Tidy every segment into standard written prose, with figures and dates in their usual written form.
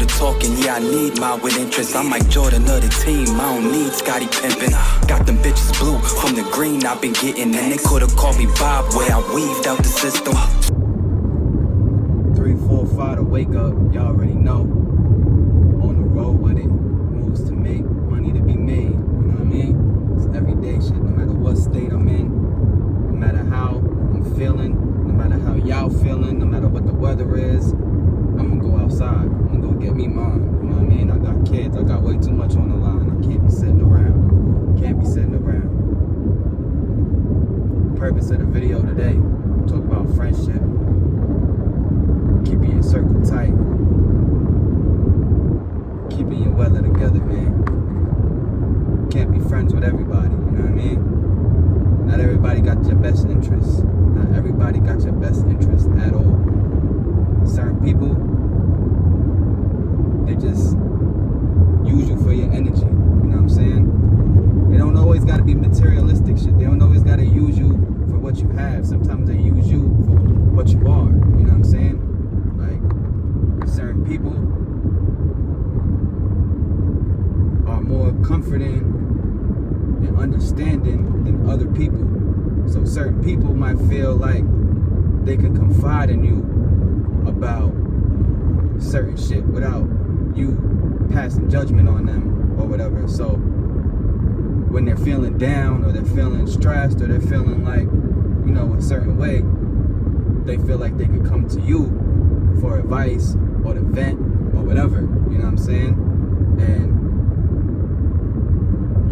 the talking, yeah, I need my with interest. I'm like Jordan of the team, I don't need Scotty pimpin'. Got them bitches blue from the green I've been getting, and they could've called me Bob where I weaved out the system. 3, 4, 5 to wake up, y'all already know. On the road with it, moves to make, money to be made, you know what I mean? It's everyday shit, no matter what state I'm in, no matter how I'm feeling, no matter how y'all feeling, no matter what the weather is, I'm gonna go outside. I'm gonna go get me mine. You know what I mean? I got kids. I got way too much on the line. I can't be sitting around. Can't be sitting around. Purpose of the video today, talk about friendship. Keeping your circle tight. Keeping your weather together, man. Can't be friends with everybody. You know what I mean? Not everybody got your best interests. Not everybody got your best interest at all. Certain people, they just use you for your energy, you know what I'm saying? They don't always gotta be materialistic shit. They don't always gotta use you for what you have. Sometimes they use you for what you are, you know what I'm saying? Like, certain people are more comforting and understanding than other people. So certain people might feel like they can confide in you about certain shit without you passing judgment on them or whatever. So when they're feeling down or they're feeling stressed or they're feeling like, you know, a certain way, they feel like they could come to you for advice or to vent or whatever, you know what I'm saying? And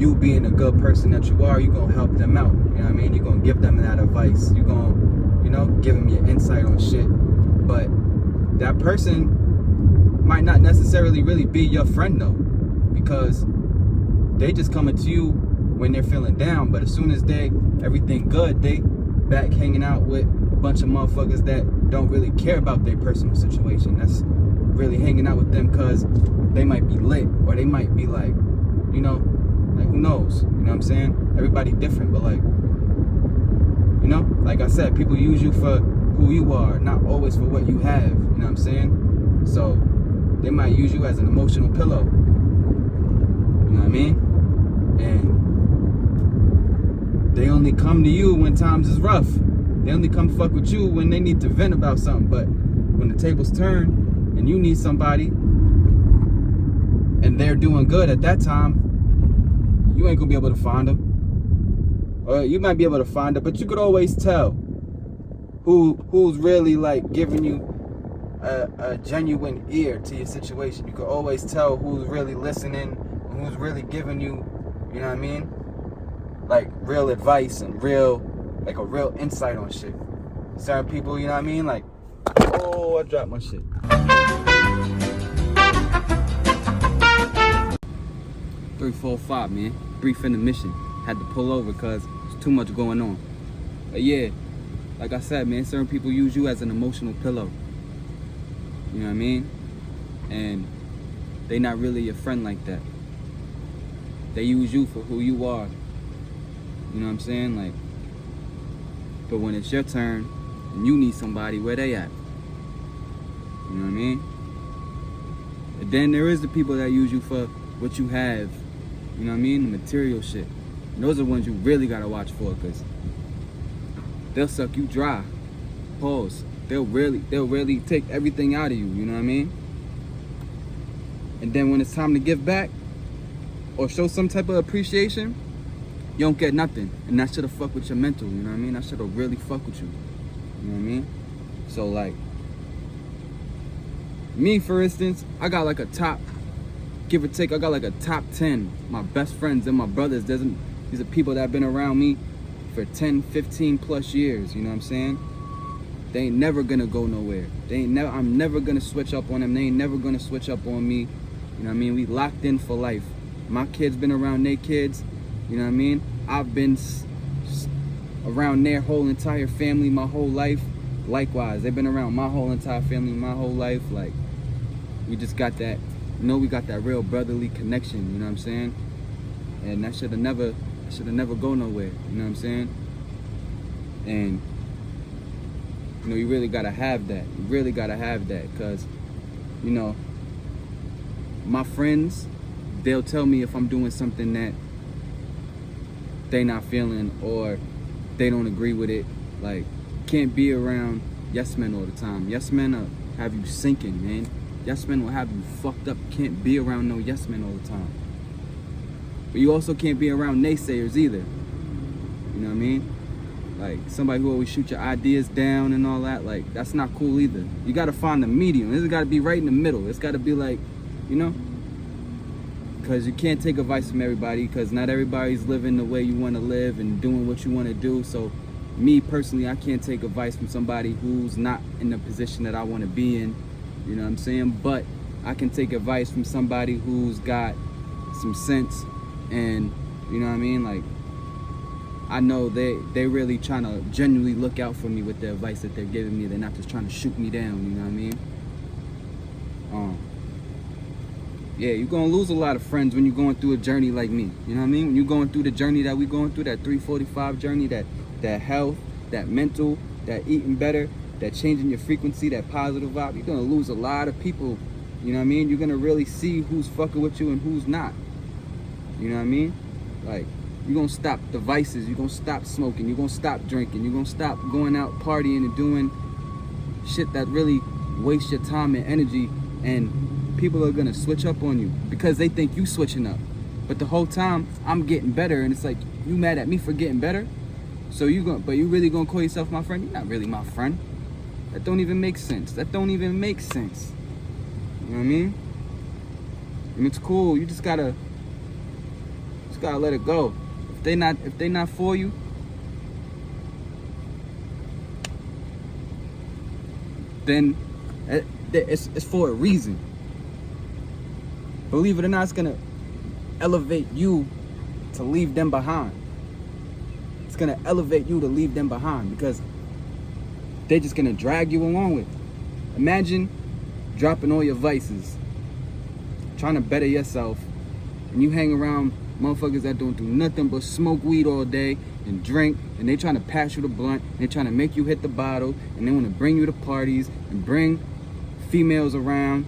you being a good person that you are, you're gonna help them out, you know what I mean? You're gonna give them that advice. You're gonna, you know, give them your insight on shit. But that person might not necessarily really be your friend though, because they just coming to you when they're feeling down, but as soon as everything good, they back hanging out with a bunch of motherfuckers that don't really care about their personal situation. That's really hanging out with them because they might be lit, or they might be like, you know, like who knows, you know what I'm saying? Everybody different, but like, you know, like I said, people use you for who you are, not always for what you have, you know what I'm saying? So they might use you as an emotional pillow, you know what I mean? And they only come to you when times is rough. They only come fuck with you when they need to vent about something. But when the tables turn and you need somebody and they're doing good at that time, you ain't gonna be able to find them. Or you might be able to find them, but you could always tell who's really like giving you a genuine ear to your situation. You can always tell who's really listening, who's really giving you, you know what I mean? Like real advice and like a real insight on shit. Certain people, you know what I mean? Like, oh, I dropped my shit. 3, 4, 5, man. Brief intermission. Had to pull over because there's too much going on. But yeah, like I said, man, certain people use you as an emotional pillow. You know what I mean? And they not really your friend like that. They use you for who you are. You know what I'm saying? Like, but when it's your turn and you need somebody, where they at? You know what I mean? And then there is the people that use you for what you have. You know what I mean? The material shit. And those are the ones you really gotta watch for, because they'll suck you dry. Pause. They'll really take everything out of you, you know what I mean? And then when it's time to give back or show some type of appreciation, you don't get nothing. And that shit'll fuck with your mental, you know what I mean? That shit'll really fuck with you. You know what I mean? So like, me for instance, I got like a top, give or take, I got like a top 10. My best friends and my brothers, these are people that have been around me for 10, 15 plus years, you know what I'm saying? They ain't never gonna go nowhere. I'm never gonna switch up on them. They ain't never gonna switch up on me. You know what I mean? We locked in for life. My kids been around their kids. You know what I mean? I've been around their whole entire family my whole life. Likewise, they've been around my whole entire family my whole life. Like, we just got that, you know, we got that real brotherly connection, you know what I'm saying? And that should have never go nowhere, you know what I'm saying? And, you know, you really gotta have that. You really gotta have that, because, you know, my friends, they'll tell me if I'm doing something that they not feeling or they don't agree with it. Like, can't be around yes men all the time. Yes men will have you sinking, man. Yes men will have you fucked up. Can't be around no yes men all the time. But you also can't be around naysayers either. You know what I mean? Like, somebody who always shoot your ideas down and all that. Like, that's not cool either. You gotta find the medium. This has gotta be right in the middle. It's gotta be like, you know? Because you can't take advice from everybody, because not everybody's living the way you want to live and doing what you want to do. So me personally, I can't take advice from somebody who's not in the position that I want to be in. You know what I'm saying? But I can take advice from somebody who's got some sense, and you know what I mean? Like, I know they really trying to genuinely look out for me with the advice that they're giving me. They're not just trying to shoot me down, you know what I mean? Yeah, you're gonna lose a lot of friends when you're going through a journey like me. You know what I mean? When you're going through the journey that we going through, that 345 journey, that health, that mental, that eating better, that changing your frequency, that positive vibe, you're gonna lose a lot of people. You know what I mean? You're gonna really see who's fucking with you and who's not. You know what I mean? Like, you're gonna stop the vices, you're gonna stop smoking, you're gonna stop drinking, you're gonna stop going out partying and doing shit that really wastes your time and energy, and people are gonna switch up on you because they think you switching up. But the whole time I'm getting better, and it's like, you mad at me for getting better? So but you really gonna call yourself my friend? You're not really my friend. That don't even make sense. That don't even make sense. You know what I mean? And it's cool. You just gotta let it go. If they not for you, then it's for a reason. Believe it or not, it's gonna elevate you to leave them behind. It's gonna elevate you to leave them behind, because they're just gonna drag you along with it. Imagine dropping all your vices, trying to better yourself, and you hang around motherfuckers that don't do nothing but smoke weed all day and drink, and they trying to pass you the blunt, and they trying to make you hit the bottle, and they want to bring you to parties and bring females around.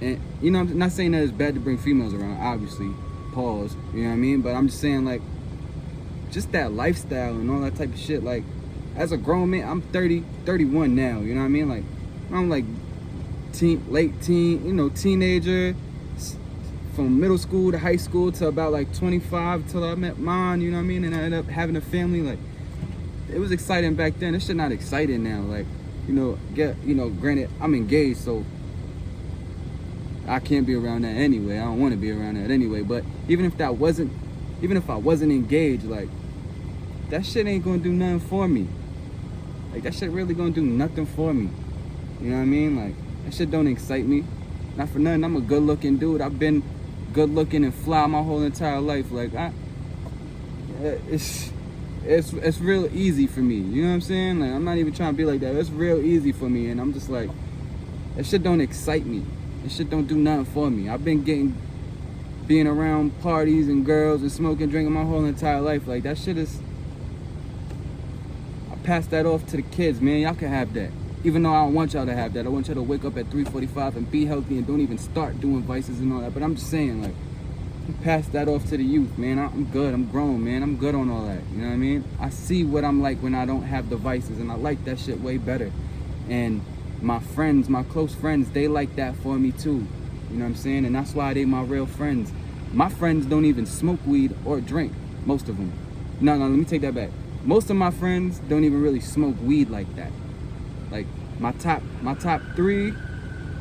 And you know, I'm not saying that it's bad to bring females around, obviously, pause, you know what I mean? But I'm just saying, like, just that lifestyle and all that type of shit. Like, as a grown man, I'm 31 now, you know what I mean? Like, I'm like late teen, you know, teenager, from middle school to high school to about like 25 till I met mine, you know what I mean? And I ended up having a family. Like, it was exciting back then. This shit not exciting now. Like, granted, I'm engaged, so I can't be around that anyway. I don't want to be around that anyway. But even if I wasn't engaged, like, that shit ain't gonna do nothing for me. Like, that shit really gonna do nothing for me. You know what I mean? Like, that shit don't excite me. Not for nothing. I'm a good looking dude. I've been good looking and fly my whole entire life. Like, it's real easy for me. You know what I'm saying? Like, I'm not even trying to be like that. It's real easy for me, and I'm just like, that shit don't excite me. That shit don't do nothing for me. I've been being around parties and girls and smoking, drinking my whole entire life. Like, that shit is, I pass that off to the kids, man. Y'all can have that. Even though I don't want y'all to have that. I want y'all to wake up at 3:45 and be healthy and don't even start doing vices and all that. But I'm just saying, like, pass that off to the youth, man. I'm good. I'm grown, man. I'm good on all that. You know what I mean? I see what I'm like when I don't have the vices, and I like that shit way better. And my friends, my close friends, they like that for me too. You know what I'm saying? And that's why they my real friends. My friends don't even smoke weed or drink, most of them. No, let me take that back. Most of my friends don't even really smoke weed like that. Like, my top 3,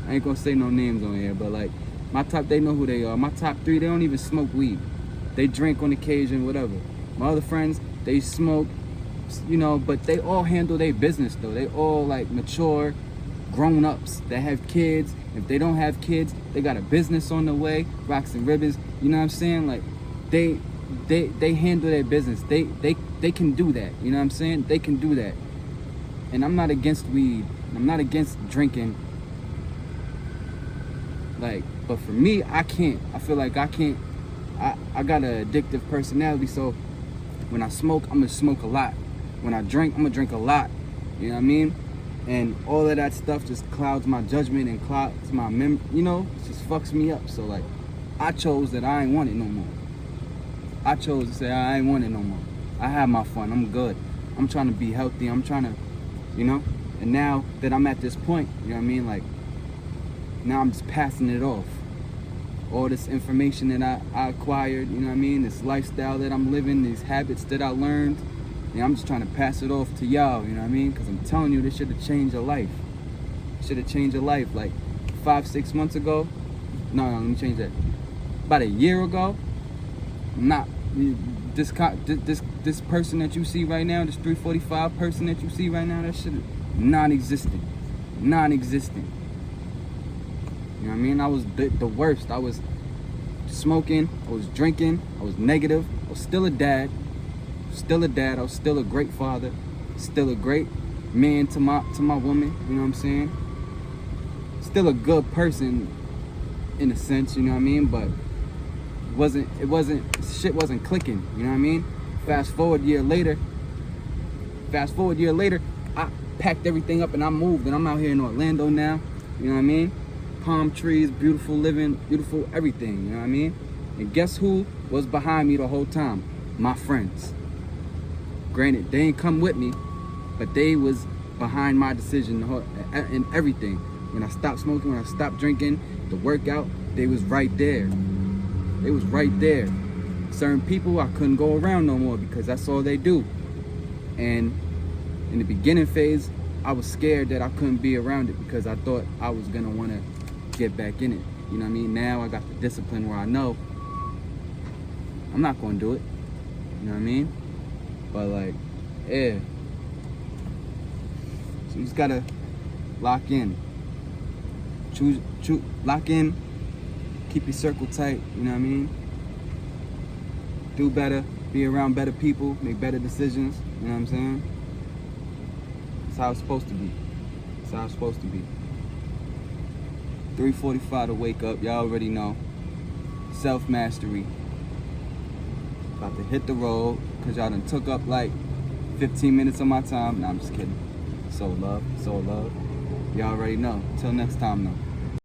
I ain't gonna say no names on here, but like, my top, they know who they are. My top 3, they don't even smoke weed. They drink on occasion, whatever. My other friends, they smoke, you know, but they all handle their business though. They all like mature grown-ups that have kids. If they don't have kids, they got a business on the way, rocks and ribbons. You know what I'm saying? Like, they handle their business. They can do that. You know what I'm saying? They can do that. And I'm not against weed. I'm not against drinking. Like, but for me, I can't. I feel like I can't. I got an addictive personality, so when I smoke, I'm gonna smoke a lot. When I drink, I'm gonna drink a lot. You know what I mean? And all of that stuff just clouds my judgment and clouds my you know, it's just fucks me up. So like, I chose that I ain't want it no more. I chose to say I ain't want it no more. I have my fun. I'm good. I'm trying to be healthy. I'm trying to, you know. And now that I'm at this point, you know what I mean? Like, now I'm just passing it off. All this information that I acquired, you know what I mean? This lifestyle that I'm living, these habits that I learned. And I'm just trying to pass it off to y'all, you know what I mean? Because I'm telling you, this should have changed your life. Should have changed your life. Like 5-6 months ago. No, let me change that. About a year ago, this person that you see right now, this 345 person that you see right now, that shit is non-existent. Non-existent. You know what I mean? I was the worst. I was smoking, I was drinking, I was negative, I was still a dad. I was still a great father, still a great man to my woman, you know what I'm saying? Still a good person in a sense, you know what I mean? But shit wasn't clicking, you know what I mean? Fast forward a year later, I packed everything up and I moved, and I'm out here in Orlando now, you know what I mean? Palm trees, beautiful living, beautiful everything, you know what I mean? And guess who was behind me the whole time? My friends. Granted, they ain't come with me, but they was behind my decision and everything. When I stopped smoking, when I stopped drinking, the workout, they was right there. They was right there. Certain people I couldn't go around no more because that's all they do. And in the beginning phase, I was scared that I couldn't be around it because I thought I was gonna wanna get back in it. You know what I mean? Now I got the discipline where I know I'm not gonna do it. You know what I mean? But like, yeah. So you just gotta lock in. Choose, lock in. Keep your circle tight. You know what I mean? Do better. Be around better people. Make better decisions. You know what I'm saying? That's how it's supposed to be. That's how it's supposed to be. 3:45 to wake up. Y'all already know. Self-mastery. About to hit the road because y'all done took up like 15 minutes of my time. Nah, I'm just kidding. So love. Y'all already know. Till next time though.